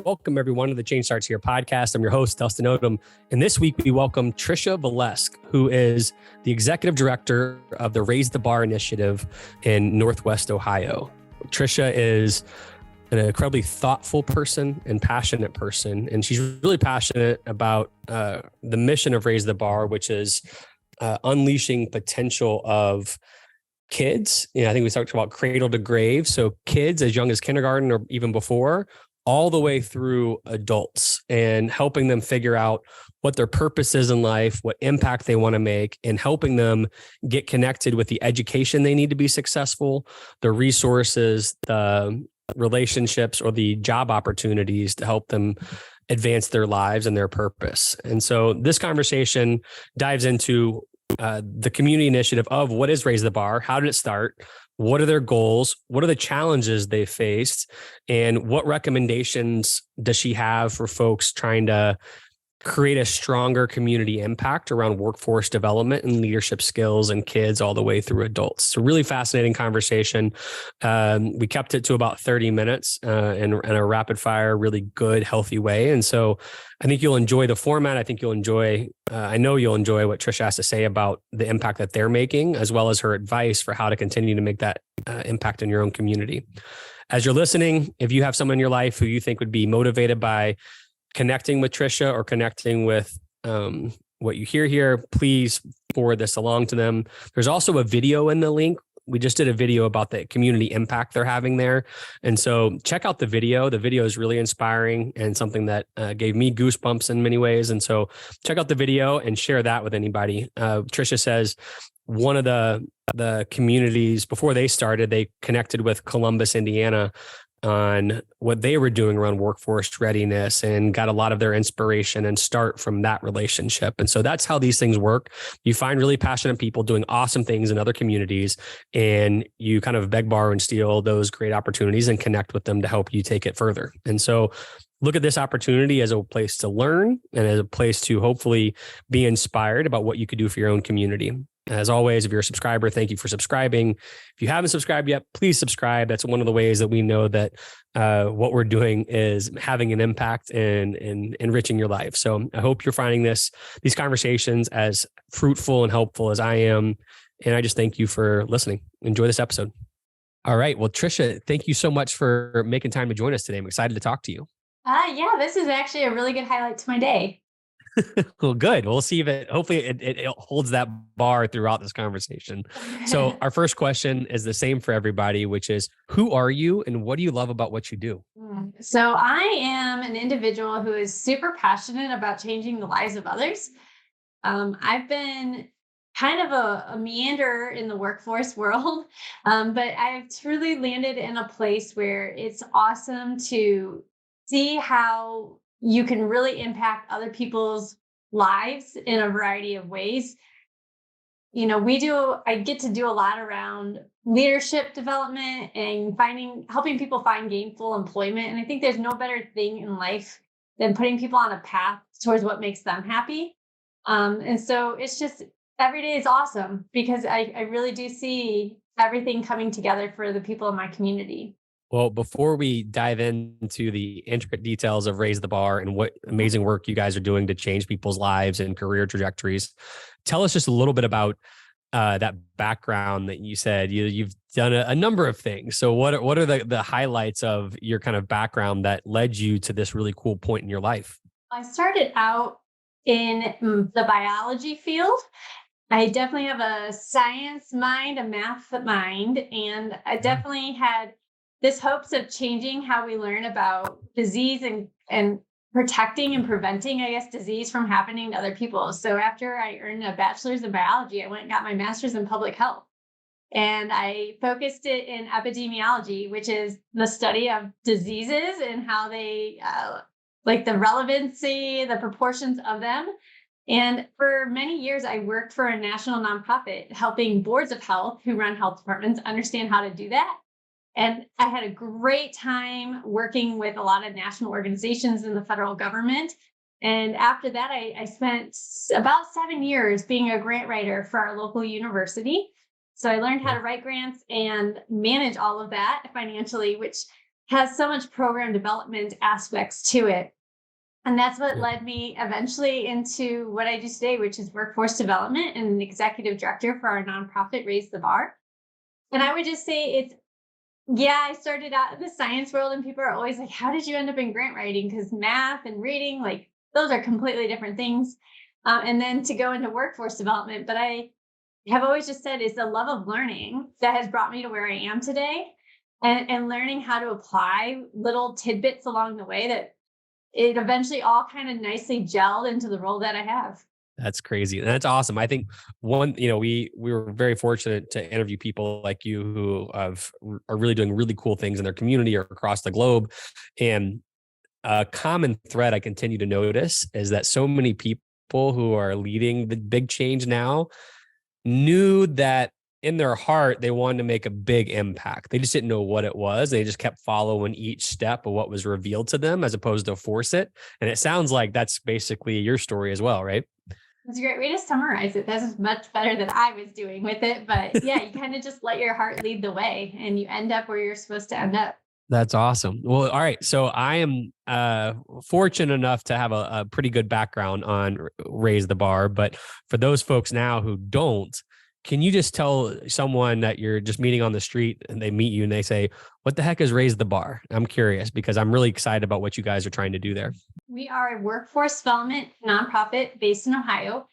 Welcome, everyone, to the Change Starts Here podcast. I'm your host, Dustin Odham. And this week, we welcome Tricia Valasek, who is the executive director of the Raise the Bar initiative in Northwest Ohio. Tricia is an incredibly thoughtful person and passionate person. And she's really passionate about the mission of Raise the Bar, which is unleashing potential of kids. I think we talked about cradle to grave. So kids as young as kindergarten or even before, all the way through adults, and helping them figure out what their purpose is in life, what impact they want to make, and helping them get connected with the education they need to be successful, the resources, the relationships, or the job opportunities to help them advance their lives and their purpose. And so this conversation dives into the community initiative of what is Raise the Bar, how did it start, what are their goals, what are the challenges they faced, and what recommendations does she have for folks trying to create a stronger community impact around workforce development and leadership skills in kids all the way through adults. It's a really fascinating conversation. We kept it to about 30 minutes in a rapid fire, really good, healthy way. And so I think you'll enjoy the format. I think you'll enjoy, I know you'll enjoy what Tricia has to say about the impact that they're making, as well as her advice for how to continue to make that impact in your own community. As you're listening, if you have someone in your life who you think would be motivated by connecting with Tricia or connecting with what you hear here, please forward this along to them. There's also a video in the link. We just did a video about the community impact they're having there. And so check out the video. The video is really inspiring and something that gave me goosebumps in many ways. And so check out the video and share that with anybody. Tricia says one of the communities, before they started, they connected with Columbus, Indiana, on what they were doing around workforce readiness, and got a lot of their inspiration and start from that relationship. And so that's how these things work. You find really passionate people doing awesome things in other communities, and you kind of beg, borrow, and steal those great opportunities and connect with them to help you take it further. And so look at this opportunity as a place to learn and as a place to hopefully be inspired about what you could do for your own community. As always, if you're a subscriber, thank you for subscribing. If you haven't subscribed yet, please subscribe. That's one of the ways that we know that what we're doing is having an impact and enriching your life. So I hope you're finding these conversations as fruitful and helpful as I am. And I just thank you for listening. Enjoy this episode. All right. Well, Tricia, thank you so much for making time to join us today. I'm excited to talk to you. Yeah, this is actually a really good highlight to my day. Well, good. We'll see if hopefully it holds that bar throughout this conversation. So our first question is the same for everybody, which is, who are you and what do you love about what you do? So I am an individual who is super passionate about changing the lives of others. I've been kind of a meander in the workforce world, but I've truly landed in a place where it's awesome to see how you can really impact other people's lives in a variety of ways. I get to do a lot around leadership development and helping people find gainful employment. And I think there's no better thing in life than putting people on a path towards what makes them happy. And so it's just, every day is awesome because I really do see everything coming together for the people in my community. Well, before we dive into the intricate details of Raise the Bar and what amazing work you guys are doing to change people's lives and career trajectories, tell us just a little bit about that background that you said you've done a number of things. So what are the highlights of your kind of background that led you to this really cool point in your life? I started out in the biology field. I definitely have a science mind, a math mind, and I definitely had this hopes of changing how we learn about disease and protecting and preventing, disease from happening to other people. So after I earned a bachelor's in biology, I went and got my master's in public health. And I focused it in epidemiology, which is the study of diseases and how they, like the relevancy, the proportions of them. And for many years, I worked for a national nonprofit helping boards of health who run health departments understand how to do that. And I had a great time working with a lot of national organizations in the federal government. And after that, I spent about 7 years being a grant writer for our local university. So I learned how to write grants and manage all of that financially, which has so much program development aspects to it. And that's what led me eventually into what I do today, which is workforce development and an executive director for our nonprofit, Raise the Bar. And I would just say I started out in the science world and people are always like, how did you end up in grant writing? Because math and reading, like those are completely different things. And then to go into workforce development. But I have always just said it's the love of learning that has brought me to where I am today, and learning how to apply little tidbits along the way that it eventually all kind of nicely gelled into the role that I have. That's crazy. And that's awesome. I think we were very fortunate to interview people like you who are really doing really cool things in their community or across the globe. And a common thread I continue to notice is that so many people who are leading the big change now knew that in their heart, they wanted to make a big impact. They just didn't know what it was. They just kept following each step of what was revealed to them as opposed to force it. And it sounds like that's basically your story as well, right? That's a great way to summarize it. That's much better than I was doing with it. But yeah, you kind of just let your heart lead the way and you end up where you're supposed to end up. That's awesome. Well, all right. So I am fortunate enough to have a pretty good background on Raise the Bar. But for those folks now who don't, can you just tell someone that you're just meeting on the street and they meet you and they say, what the heck is Raise the Bar? I'm curious because I'm really excited about what you guys are trying to do there. We are a workforce development nonprofit based in Ohio,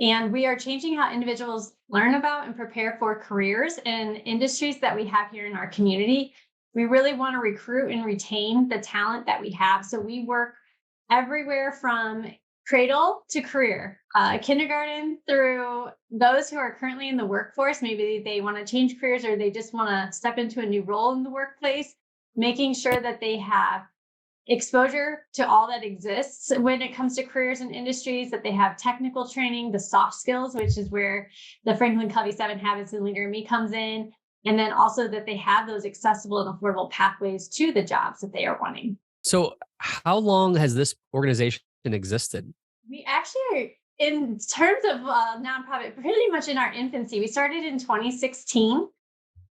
and we are changing how individuals learn about and prepare for careers and industries that we have here in our community. We really want to recruit and retain the talent that we have. So we work everywhere from cradle to career, kindergarten through those who are currently in the workforce. Maybe they want to change careers or they just want to step into a new role in the workplace, making sure that they have exposure to all that exists when it comes to careers and industries, that they have technical training, the soft skills, which is where the FranklinCovey 7 Habits of Leader in Me comes in. And then also that they have those accessible and affordable pathways to the jobs that they are wanting. So how long has this organization existed? We actually are, in terms of nonprofit, pretty much in our infancy. We started in 2016.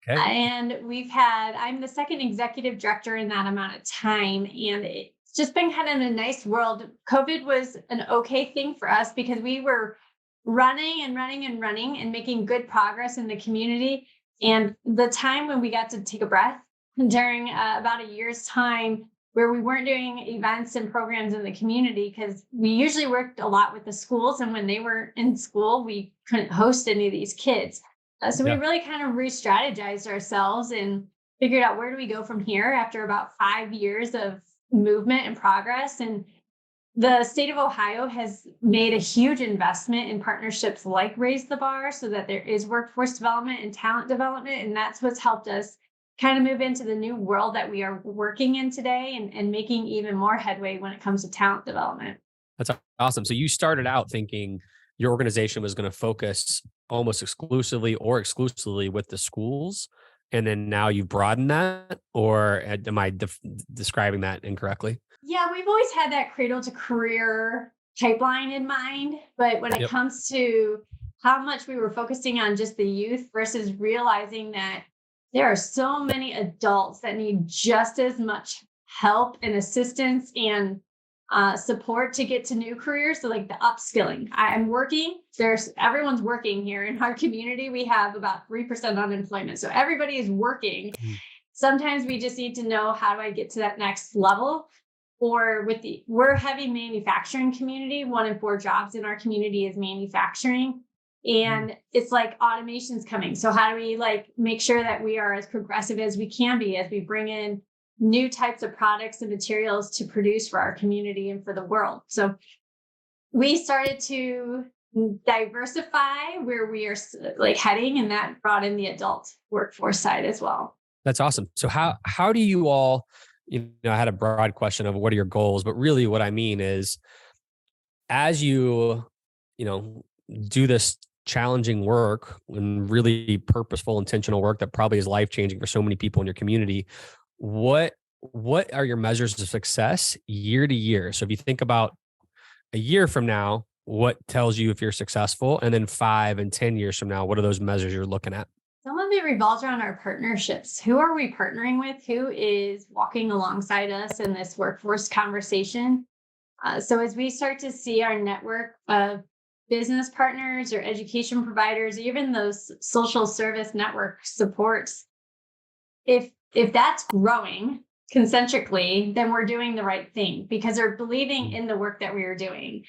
Okay. And I'm the second executive director in that amount of time. And it's just been kind of a nice world. COVID was an okay thing for us because we were running and making good progress in the community. And the time when we got to take a breath during about a year's time, where we weren't doing events and programs in the community, because we usually worked a lot with the schools. And when they were in school, we couldn't host any of these kids. So we really kind of re-strategized ourselves and figured out where do we go from here after about 5 years of movement and progress. And the state of Ohio has made a huge investment in partnerships like Raise the Bar so that there is workforce development and talent development. And that's what's helped us kind of move into the new world that we are working in today and making even more headway when it comes to talent development. That's awesome. So you started out thinking your organization was going to focus almost exclusively or exclusively with the schools. And then now you've broadened that, or am I describing that incorrectly? Yeah, we've always had that cradle to career pipeline in mind. But when it comes to how much we were focusing on just the youth versus realizing that there are so many adults that need just as much help and assistance and support to get to new careers. So like the upskilling, everyone's working here in our community. We have about 3% unemployment. So everybody is working. Sometimes we just need to know, how do I get to that next level? Or we're a heavy manufacturing community. 1 in 4 jobs in our community is manufacturing. And it's like automation's coming. So how do we make sure that we are as progressive as we can be as we bring in new types of products and materials to produce for our community and for the world? So we started to diversify where we are heading, and that brought in the adult workforce side as well. That's awesome. So how do you all, I had a broad question of what are your goals, but really what I mean is, as you do this challenging work and really purposeful, intentional work that probably is life-changing for so many people in your community, what are your measures of success year to year? So if you think about a year from now, what tells you if you're successful? And then 5 and 10 years from now, what are those measures you're looking at? Some of it revolves around our partnerships. Who are we partnering with? Who is walking alongside us in this workforce conversation? So as we start to see our network of business partners or education providers, even those social service network supports, if that's growing concentrically, then we're doing the right thing because they're believing in the work that we are doing.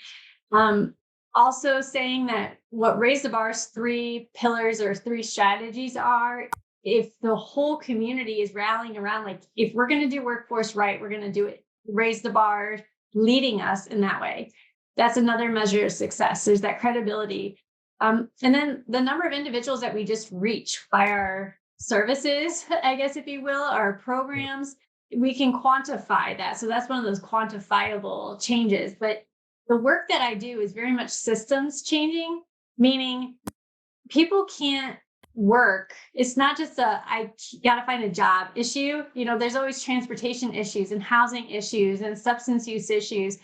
Also saying that what Raise the Bar's 3 pillars or 3 strategies are, if the whole community is rallying around, like if we're going to do workforce right, we're going to do it. Raise the Bar leading us in that way. That's another measure of success. There's that credibility. And then the number of individuals that we just reach by our services, I guess, if you will, our programs, we can quantify that. So that's one of those quantifiable changes. But the work that I do is very much systems changing, meaning people can't work. It's not just I got to find a job issue. There's always transportation issues and housing issues and substance use issues.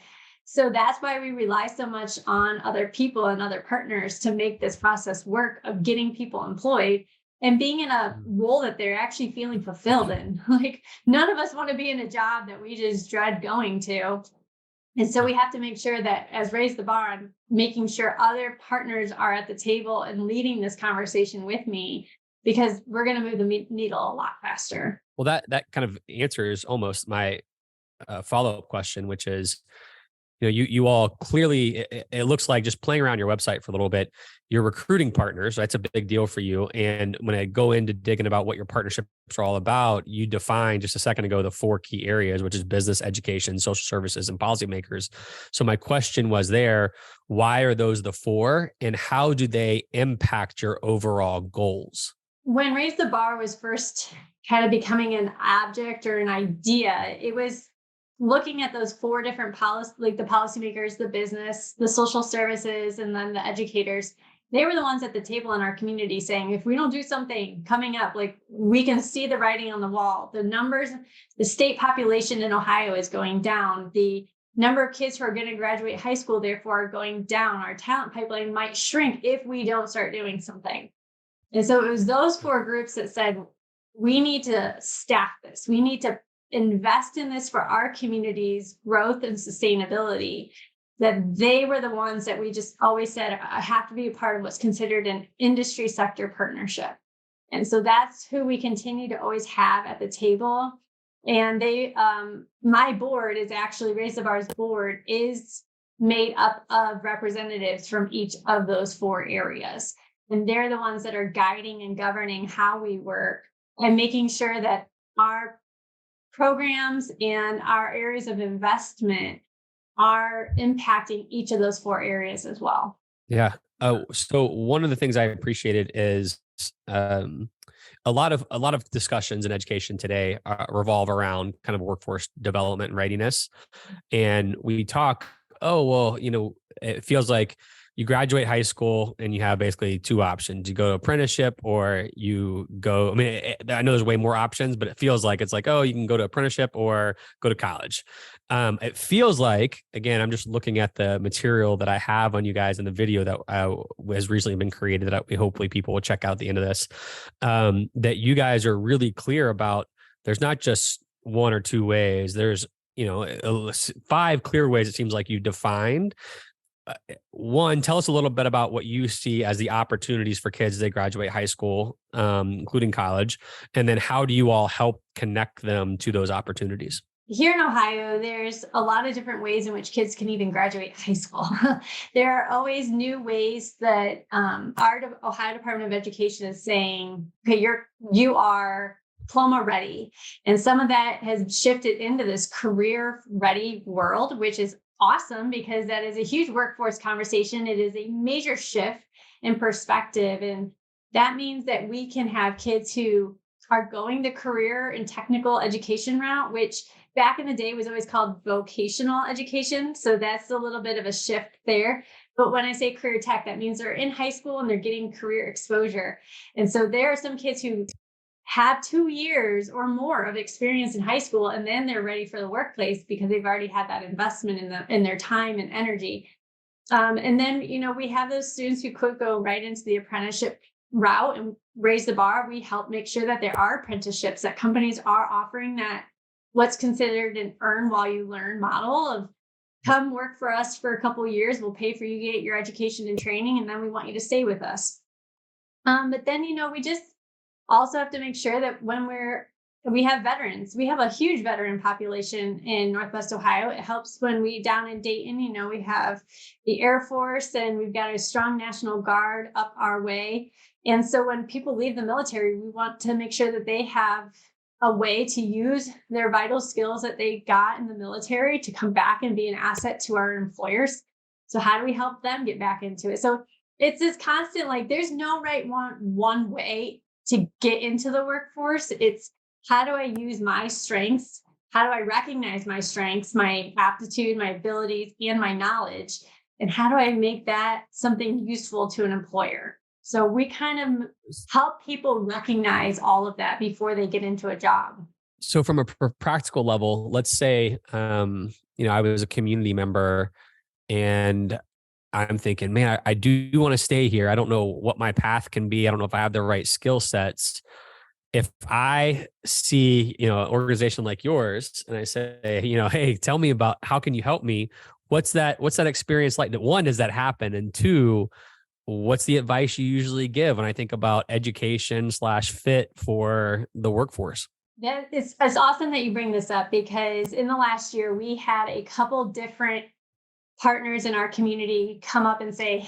So that's why we rely so much on other people and other partners to make this process work of getting people employed and being in a role that they're actually feeling fulfilled in. Like none of us want to be in a job that we just dread going to. And so we have to make sure that as Raise the Bar, I'm making sure other partners are at the table and leading this conversation with me because we're going to move the needle a lot faster. Well, that kind of answers almost my follow-up question, which is, you all clearly, it looks like just playing around your website for a little bit, you're recruiting partners. That's a big deal for you. And when I go into digging about what your partnerships are all about, you defined just a second ago the 4 key areas, which is business, education, social services, and policymakers. So my question was there, why are those the 4 and how do they impact your overall goals? When Raise the Bar was first kind of becoming an object or an idea, it was looking at those 4 different policies, like the policymakers, the business, the social services, and then the educators. They were the ones at the table in our community saying, if we don't do something coming up, like we can see the writing on the wall, the numbers, the state population in Ohio is going down. The number of kids who are going to graduate high school, therefore, are going down. Our talent pipeline might shrink if we don't start doing something. And so it was those 4 groups that said, we need to staff this. We need to invest in this for our community's growth and sustainability. That they were the ones that we just always said have to be a part of what's considered an industry sector partnership. And so that's who we continue to always have at the table. And my board is actually, Raise the Bar's board is made up of representatives from each of those 4 areas. And they're the ones that are guiding and governing how we work and making sure that our programs and our areas of investment are impacting each of those 4 areas as well. Yeah. So one of the things I appreciated is a lot of discussions in education today revolve around kind of workforce development and readiness. And we talk, it feels like you graduate high school and you have basically 2 options. You go to apprenticeship or you go, I know there's way more options, but it feels like it's like, you can go to apprenticeship or go to college. It feels like, again, I'm just looking at the material that I have on you guys in the video that has recently been created that hopefully people will check out at the end of this, that you guys are really clear about. There's not just 1 or 2 ways. There's, 5 clear ways it seems like you defined. 1, tell us a little bit about what you see as the opportunities for kids as they graduate high school, including college. And then how do you all help connect them to those opportunities? Here in Ohio, there's a lot of different ways in which kids can even graduate high school. There are always new ways that our Ohio Department of Education is saying, okay, you are diploma ready. And some of that has shifted into this career ready world, which is awesome because that is a huge workforce conversation. It is a major shift in perspective. And that means that we can have kids who are going the career and technical education route, which back in the day was always called vocational education. So that's a little bit of a shift there. But when I say career tech, that means they're in high school and they're getting career exposure. And so there are some kids who have 2 years or more of experience in high school, and then they're ready for the workplace because they've already had that investment in their time and energy. And then, we have those students who could go right into the apprenticeship route and Raise the Bar, we help make sure that there are apprenticeships, that companies are offering that what's considered an earn while you learn model of come work for us for a couple of years. We'll pay for you to get your education and training, and then we want you to stay with us. But then, we just also have to make sure that when we have veterans, we have a huge veteran population in Northwest Ohio. It helps when we down in Dayton, we have the Air Force and we've got a strong National Guard up our way. And so when people leave the military, we want to make sure that they have a way to use their vital skills that they got in the military to come back and be an asset to our employers. So how do we help them get back into it? So it's this constant, there's no one way to get into the workforce. It's how do I use my strengths? How do I recognize my strengths, my aptitude, my abilities, and my knowledge? And how do I make that something useful to an employer? So we kind of help people recognize all of that before they get into a job. So from a practical level, let's say, I was a community member and I'm thinking, man, I do want to stay here. I don't know what my path can be. I don't know if I have the right skill sets. If I see, an organization like yours and I say, hey, tell me about how can you help me? What's that experience like? One, does that happen? And two, what's the advice you usually give when I think about education / fit for the workforce? Yeah, it's awesome that you bring this up because in the last year, we had a couple different partners in our community come up and say,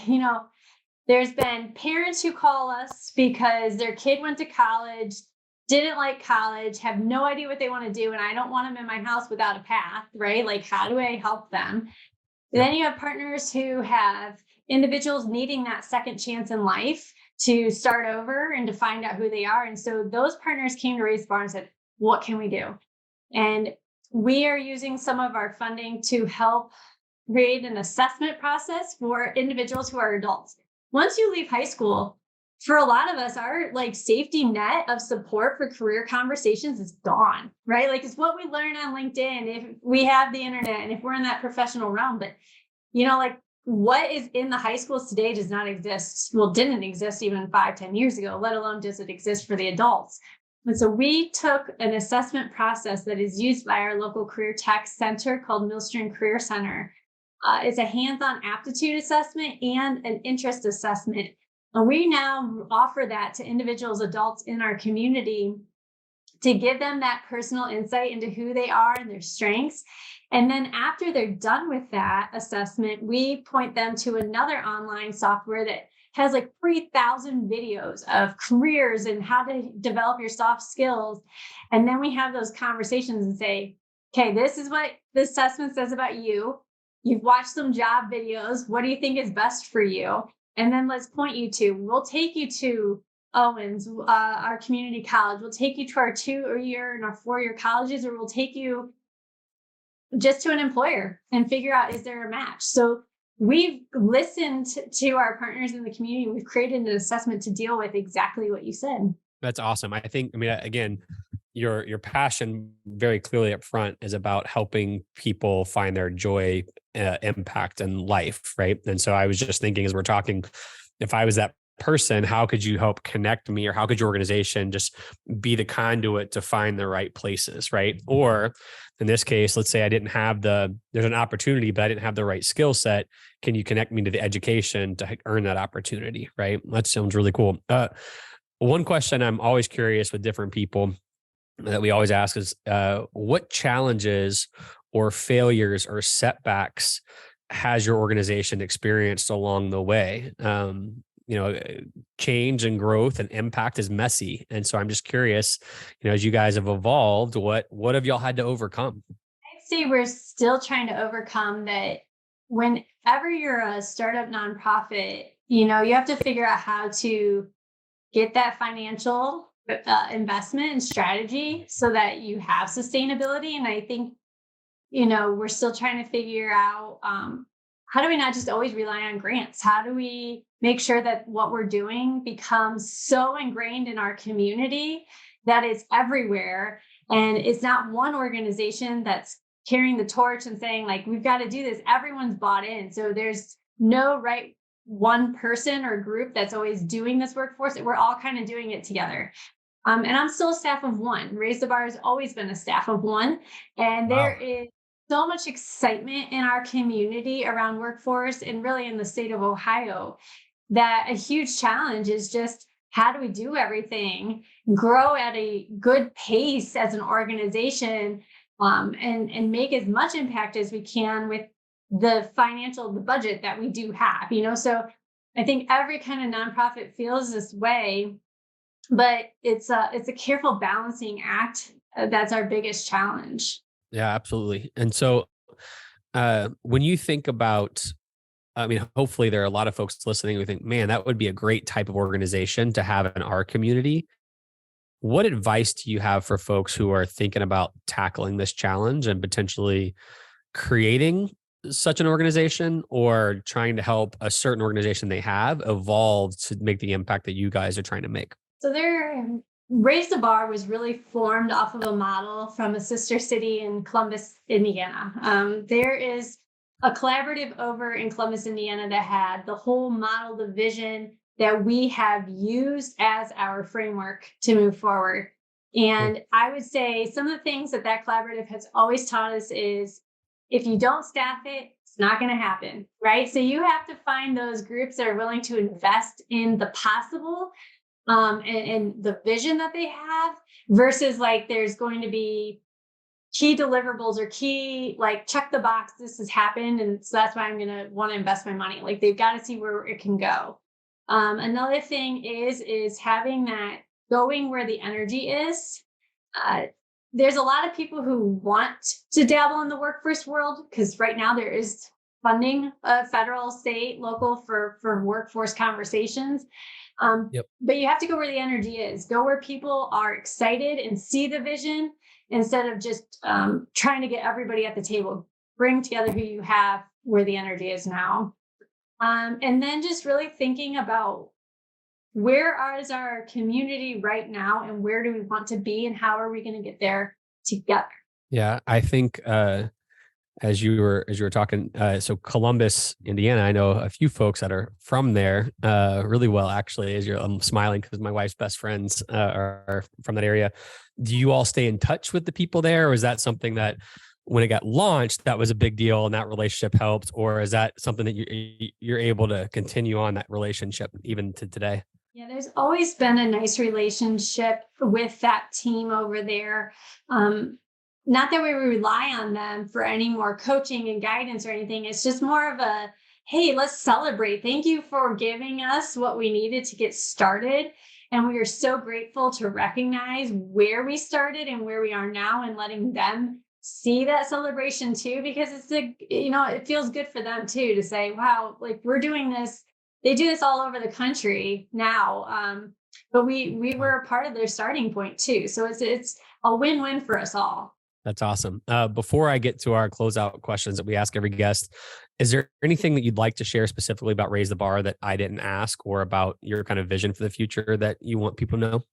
there's been parents who call us because their kid went to college, didn't like college, have no idea what they want to do. And I don't want them in my house without a path, right? How do I help them? Then you have partners who have individuals needing that second chance in life to start over and to find out who they are. And so those partners came to Raise the Bar and said, what can we do? And we are using some of our funding to help create an assessment process for individuals who are adults. Once you leave high school, for a lot of us, our safety net of support for career conversations is gone, right? It's what we learn on LinkedIn if we have the internet and if we're in that professional realm. But, what is in the high schools today does not exist. Well, didn't exist even 5-10 years ago, let alone does it exist for the adults. And so we took an assessment process that is used by our local career tech center called Millstream Career Center. It's a hands-on aptitude assessment and an interest assessment. And we now offer that to individuals, adults in our community to give them that personal insight into who they are and their strengths. And then after they're done with that assessment, we point them to another online software that has 3,000 videos of careers and how to develop your soft skills. And then we have those conversations and say, okay, this is what the assessment says about you. You've watched some job videos. What do you think is best for you? And then we'll take you to Owens, our community college. We'll take you to our 2-year and our 4-year colleges, or we'll take you just to an employer and figure out, is there a match? So we've listened to our partners in the community. We've created an assessment to deal with exactly what you said. That's awesome. Again, your passion very clearly up front is about helping people find their joy, impact in life, right? And so I was just thinking as we're talking, if I was that person, how could you help connect me, or how could your organization just be the conduit to find the right places, right? Or in this case, let's say there's an opportunity, but I didn't have the right skill set. Can you connect me to the education to earn that opportunity, right? That sounds really cool. One question I'm always curious with different people that we always ask is, what challenges or failures or setbacks has your organization experienced along the way? Change and growth and impact is messy. And so I'm just curious, as you guys have evolved, what have y'all had to overcome? I'd say we're still trying to overcome that. Whenever you're a startup nonprofit, you have to figure out how to get that financial investment and strategy so that you have sustainability. And I think, we're still trying to figure out, how do we not just always rely on grants? How do we make sure that what we're doing becomes so ingrained in our community that it's everywhere? And it's not one organization that's carrying the torch and saying, we've got to do this. Everyone's bought in. So there's no right one person or group that's always doing this workforce. We're all kind of doing it together. And I'm still a staff of one. Raise the Bar has always been a staff of one. And Wow. there is so much excitement in our community around workforce and really in the state of Ohio that a huge challenge is just how do we do everything, grow at a good pace as an organization, and make as much impact as we can with the budget that we do have, So I think every kind of nonprofit feels this way, but it's a careful balancing act. That's our biggest challenge. Yeah, absolutely. And so when you think about, I mean, hopefully there are a lot of folks listening who think, man, that would be a great type of organization to have in our community. What advice do you have for folks who are thinking about tackling this challenge and potentially creating such an organization or trying to help a certain organization they have evolve to make the impact that you guys are trying to make? So Raise the Bar was really formed off of a model from a sister city in Columbus, Indiana. There is a collaborative over in Columbus, Indiana that had the whole model, the vision that we have used as our framework to move forward. And I would say some of the things that collaborative has always taught us is if you don't staff it, it's not going to happen, right? So you have to find those groups that are willing to invest in the possible and the vision that they have versus like there's going to be key deliverables or key, like check the box, this has happened. And so that's why I'm going to want to invest my money. Like they've got to see where it can go. Another thing is having that going where the energy is. There's a lot of people who want to dabble in the workforce world because right now there is funding, federal, state, local for workforce conversations. But you have to go where the energy is, go where people are excited and see the vision instead of just trying to get everybody at the table. Bring together who you have where the energy is now. And then just really thinking about where is our community right now and where do we want to be and how are we going to get there together? Yeah, I think as you were talking, so Columbus, Indiana, I know a few folks that are from there really well, actually. I'm smiling because my wife's best friends are from that area. Do you all stay in touch with the people there, or is that something that when it got launched, that was a big deal and that relationship helped, or is that something that you're able to continue on that relationship even to today? Yeah, there's always been a nice relationship with that team over there. Not that we rely on them for any more coaching and guidance or anything. It's just more of a, hey, let's celebrate. Thank you for giving us what we needed to get started. And we are so grateful to recognize where we started and where we are now and letting them see that celebration too, because it feels good for them too, to say, wow, like we're doing this. They do this all over the country now. But we were a part of their starting point too. So it's a win-win for us all. That's awesome. Before I get to our closeout questions that we ask every guest, is there anything that you'd like to share specifically about Raise the Bar that I didn't ask, or about your kind of vision for the future that you want people to know?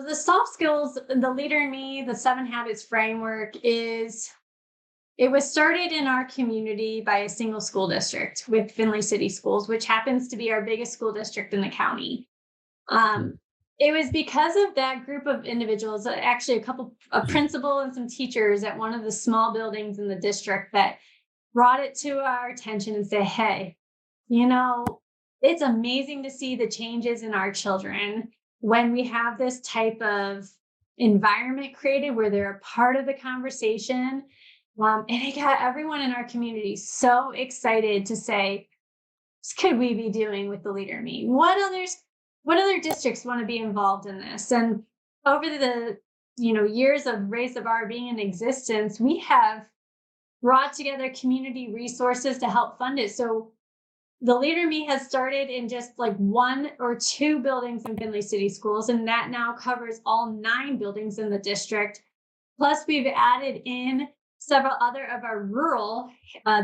The soft skills, the Leader in Me, the 7 Habits framework it was started in our community by a single school district with Findlay City Schools, which happens to be our biggest school district in the county. It was because of that group of individuals, actually a principal and some teachers at one of the small buildings in the district, that brought it to our attention and said, hey, it's amazing to see the changes in our children when we have this type of environment created where they're a part of the conversation. And it got everyone in our community so excited to say, what could we be doing with the Leader in Me? What other districts want to be involved in this? And over the years of Raise the Bar being in existence, we have brought together community resources to help fund it. So the Leader in Me has started in just like 1 or 2 buildings in Findlay City Schools, and that now covers all 9 buildings in the district. Plus, we've added in several other of our rural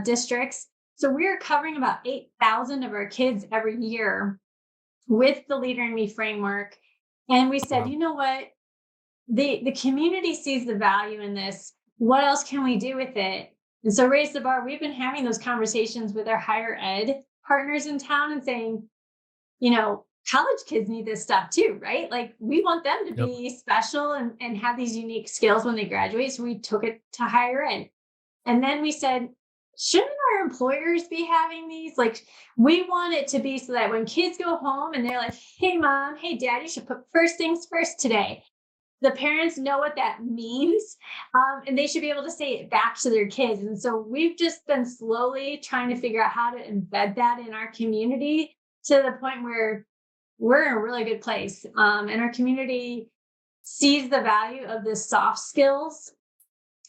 districts. So we're covering about 8,000 of our kids every year with the Leader in Me framework. And we said, You know what? The community sees the value in this. What else can we do with it? And so Raise the Bar, we've been having those conversations with our higher ed partners in town and saying, college kids need this stuff too, right? Like we want them to Yep. be special and have these unique skills when they graduate. So we took it to higher ed. And then we said, shouldn't our employers be having these? Like, we want it to be so that when kids go home and they're like, hey, mom, hey, dad, you should put first things first today. The parents know what that means, and they should be able to say it back to their kids. And so we've just been slowly trying to figure out how to embed that in our community to the point where we're in a really good place. And our community sees the value of the soft skills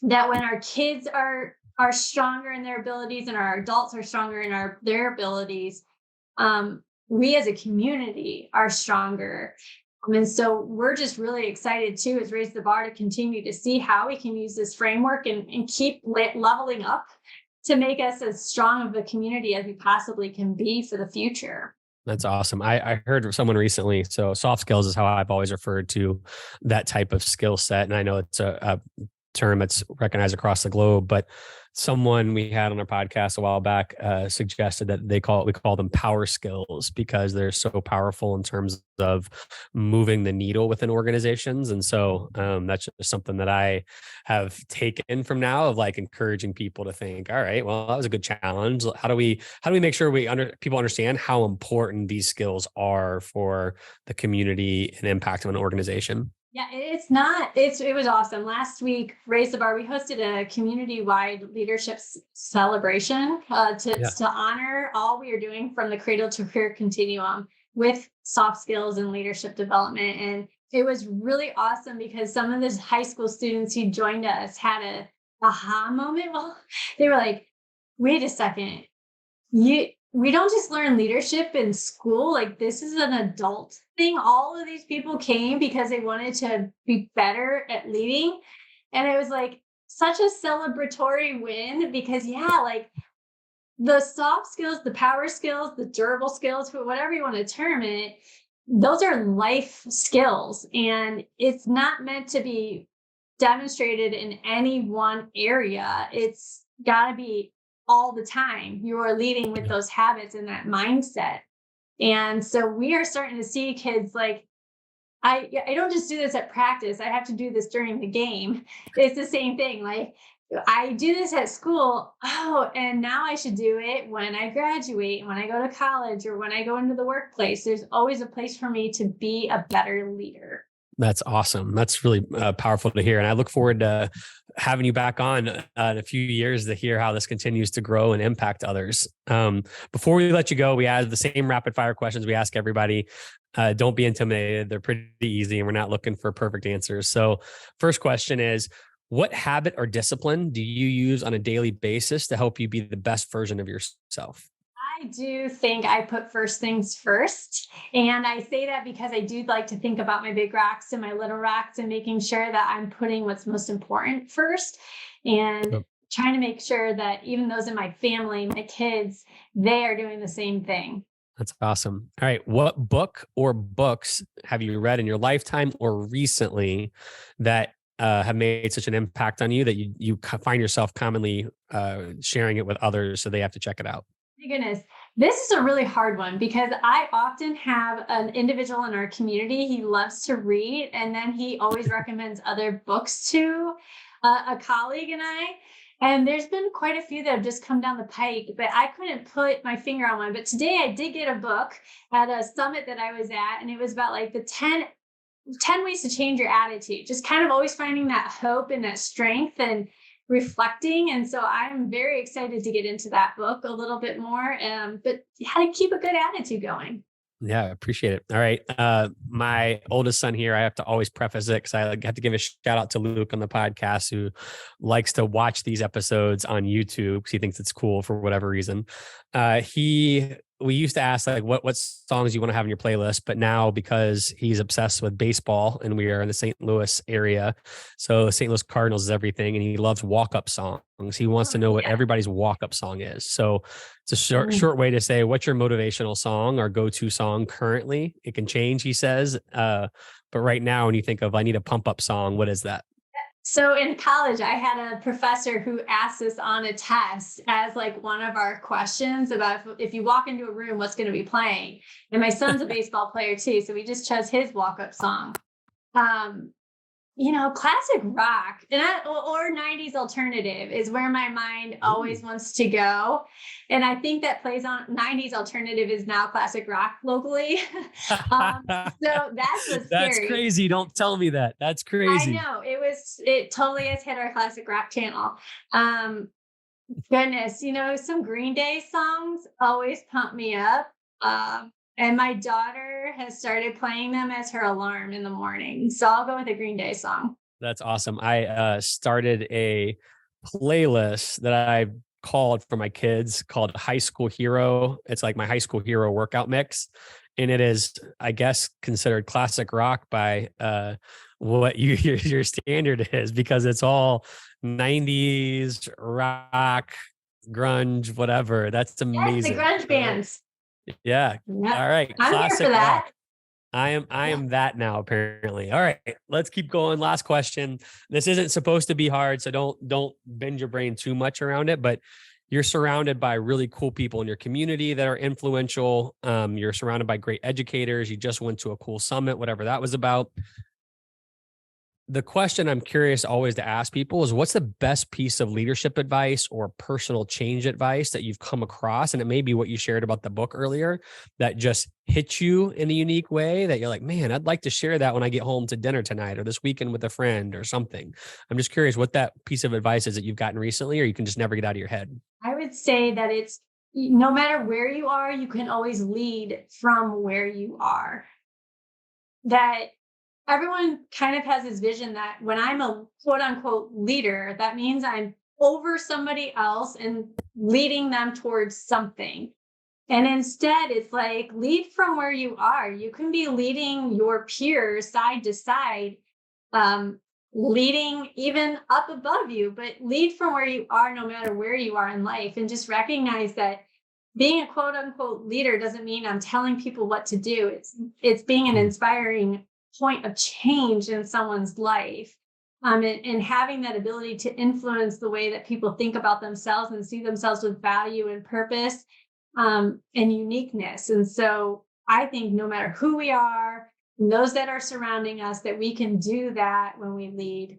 that when our kids are stronger in their abilities and our adults are stronger in their abilities, we as a community are stronger. And so we're just really excited too, as Raise the Bar, to continue to see how we can use this framework and keep leveling up to make us as strong of a community as we possibly can be for the future. That's awesome. I heard someone recently. So soft skills is how I've always referred to that type of skill set. And I know it's a term that's recognized across the globe, but someone we had on our podcast a while back suggested that we call them power skills because they're so powerful in terms of moving the needle within organizations. And so that's just something that I have taken from now of like encouraging people to think, all right, well, that was a good challenge. How do we make sure people understand how important these skills are for the community and impact of an organization? Yeah, it was awesome. Last week, Raise the Bar, we hosted a community-wide leadership celebration to honor all we are doing from the cradle to career continuum with soft skills and leadership development. And it was really awesome because some of the high school students who joined us had a aha moment. Well, they were like, wait a second, we don't just learn leadership in school. Like this is an adult thing. All of these people came because they wanted to be better at leading. And it was like such a celebratory win because like the soft skills, the power skills, the durable skills, whatever you want to term it, those are life skills. And it's not meant to be demonstrated in any one area. It's got to be all the time. You are leading with those habits and that mindset. And so we are starting to see kids like, I don't just do this at practice. I have to do this during the game. It's the same thing. Like I do this at school. Oh, and now I should do it when I graduate, when I go to college, or when I go into the workplace. There's always a place for me to be a better leader. That's awesome. That's really powerful to hear. And I look forward to having you back on in a few years to hear how this continues to grow and impact others. Before we let you go, we add the same rapid fire questions we ask everybody. Don't be intimidated. They're pretty easy and we're not looking for perfect answers. So first question is, what habit or discipline do you use on a daily basis to help you be the best version of yourself? I do think I put first things first. And I say that because I do like to think about my big rocks and my little rocks and making sure that I'm putting what's most important first and trying to make sure that even those in my family, my kids, they are doing the same thing. That's awesome. All right. What book or books have you read in your lifetime or recently that have made such an impact on you that you find yourself commonly sharing it with others so they have to check it out? My goodness. This is a really hard one because I often have an individual in our community. He loves to read, and then he always recommends other books to a colleague and I. And there's been quite a few that have just come down the pike, but I couldn't put my finger on one. But today I did get a book at a summit that I was at, and it was about like the 10 ways to change your attitude, just kind of always finding that hope and that strength and reflecting. And so I'm very excited to get into that book a little bit more, but how to keep a good attitude going. Yeah, I appreciate it. All right. My oldest son here, I have to always preface it because I have to give a shout out to Luke on the podcast who likes to watch these episodes on YouTube because he thinks it's cool for whatever reason. We used to ask like what songs you want to have in your playlist, but now because he's obsessed with baseball and we are in the St. Louis area, so St. Louis Cardinals is everything, and he loves walk-up songs. He wants to know what everybody's walk-up song is. So it's a short way to say, what's your motivational song or go-to song currently? It can change, he says. But right now, when you think of I need a pump-up song, what is that? So in college, I had a professor who asked us on a test as like one of our questions about if you walk into a room, what's going to be playing. And my son's a baseball player too, so we just chose his walk-up song. Um, classic rock or 90s alternative is where my mind always wants to go. And I think that plays on 90s alternative is now classic rock locally. So that's what's That's scary. crazy. Don't tell me that. That's I crazy. know it totally has hit our classic rock channel. Goodness, some Green Day songs always pump me up. And my daughter has started playing them as her alarm in the morning. So I'll go with a Green Day song. That's awesome. I started a playlist that I called for my kids called High School Hero. It's like my High School Hero workout mix. And it is, I guess, considered classic rock by what your standard is, because it's all 90s rock, grunge, whatever. That's Yes, amazing. the grunge bands. Yeah. Yep. All right. I'm here Classic for that. rock. I am that now, apparently. All right, let's keep going. Last question. This isn't supposed to be hard, so don't bend your brain too much around it, but you're surrounded by really cool people in your community that are influential. You're surrounded by great educators. You just went to a cool summit, whatever that was about. The question I'm curious always to ask people is, what's the best piece of leadership advice or personal change advice that you've come across? And it may be what you shared about the book earlier that just hit you in a unique way that you're like, man, I'd like to share that when I get home to dinner tonight or this weekend with a friend or something. I'm just curious what that piece of advice is that you've gotten recently, or you can just never get out of your head. I would say that it's no matter where you are, you can always lead from where you are. That everyone kind of has this vision that when I'm a quote unquote leader, that means I'm over somebody else and leading them towards something. And instead, it's like lead from where you are. You can be leading your peers side to side, leading even up above you, but lead from where you are, no matter where you are in life. And just recognize that being a quote unquote leader doesn't mean I'm telling people what to do. It's being an inspiring point of change in someone's life, and having that ability to influence the way that people think about themselves and see themselves with value and purpose, and uniqueness. And so I think no matter who we are, and those that are surrounding us, that we can do that when we lead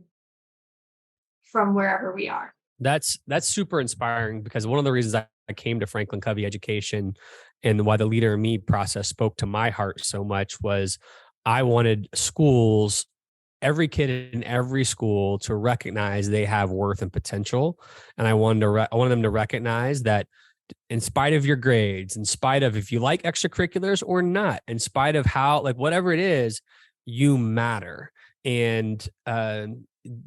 from wherever we are. That's super inspiring, because one of the reasons I came to FranklinCovey Education and why the Leader in Me process spoke to my heart so much was I wanted schools, every kid in every school, to recognize they have worth and potential. And I wanted them to recognize that in spite of your grades, in spite of if you like extracurriculars or not, in spite of how, like, whatever it is, you matter. And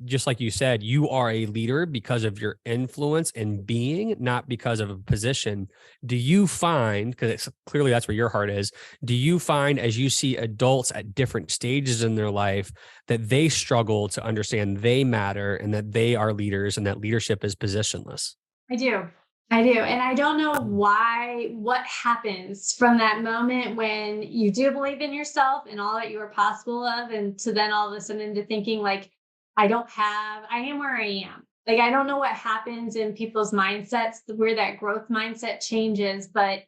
just like you said, you are a leader because of your influence and being, not because of a position. Do you find, because clearly that's where your heart is, do you find as you see adults at different stages in their life that they struggle to understand they matter and that they are leaders and that leadership is positionless? I do. And I don't know what happens from that moment when you do believe in yourself and all that you are possible of, and to then all of a sudden into thinking like, I am where I am. Like, I don't know what happens in people's mindsets where that growth mindset changes, but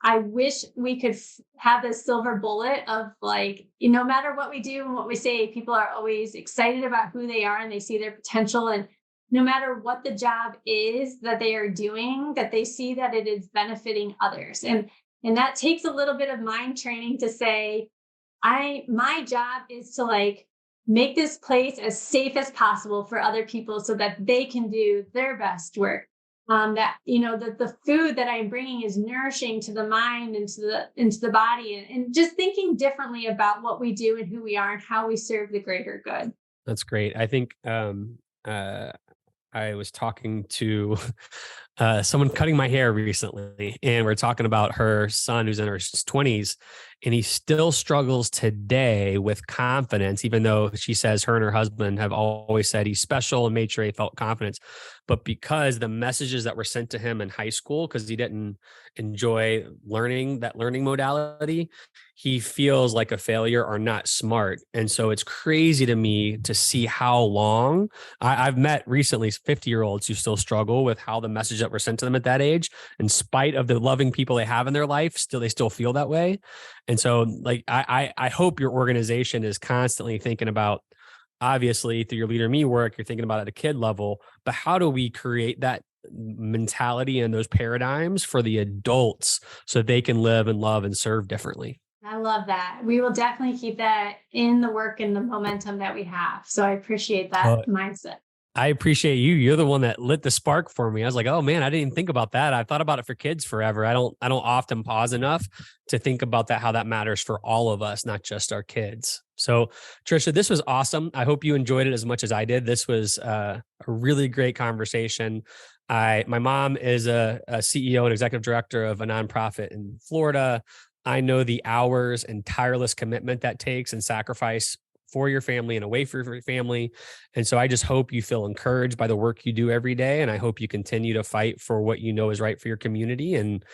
I wish we could have this silver bullet of like, no matter what we do and what we say, people are always excited about who they are and they see their potential. And no matter what the job is that they are doing, that they see that it is benefiting others. And that takes a little bit of mind training to say, my job is to like make this place as safe as possible for other people so that they can do their best work. That the food that I'm bringing is nourishing to the mind and into the body, and just thinking differently about what we do and who we are and how we serve the greater good. That's great. I think I was talking to someone cutting my hair recently, and we're talking about her son who's in her 20s, and he still struggles today with confidence, even though she says her and her husband have always said he's special and made sure he felt confidence. But because the messages that were sent to him in high school, because he didn't enjoy learning modality, he feels like a failure or not smart. And so it's crazy to me to see how long I've met recently 50-year-olds who still struggle with how the message that were sent to them at that age, in spite of the loving people they have in their life, they still feel that way. And so like, I hope your organization is constantly thinking about, obviously through your Leader Me work, you're thinking about at a kid level, but how do we create that mentality and those paradigms for the adults so they can live and love and serve differently? I love that. We will definitely keep that in the work and the momentum that we have. So I appreciate that mindset. I appreciate you. You're the one that lit the spark for me. I was like, oh man, I didn't even think about that. I've thought about it for kids forever. I don't often pause enough to think about that, how that matters for all of us, not just our kids. So Tricia, this was awesome. I hope you enjoyed it as much as I did. This was a really great conversation. My mom is a CEO and executive director of a nonprofit in Florida. I know the hours and tireless commitment that takes and sacrifice for your family and away from your family. And so I just hope you feel encouraged by the work you do every day. And I hope you continue to fight for what you know is right for your community. And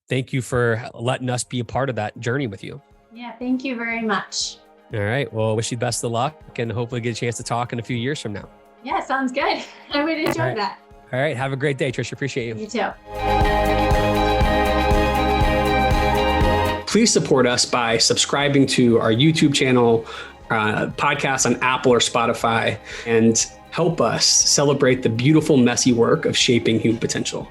thank you for letting us be a part of that journey with you. Yeah, thank you very much. All right. Well, wish you best of luck and hopefully get a chance to talk in a few years from now. Yeah, sounds good. I would enjoy that. All right. Have a great day, Tricia. Appreciate you. You too. Please support us by subscribing to our YouTube channel, podcasts on Apple or Spotify, and help us celebrate the beautiful, messy work of shaping human potential.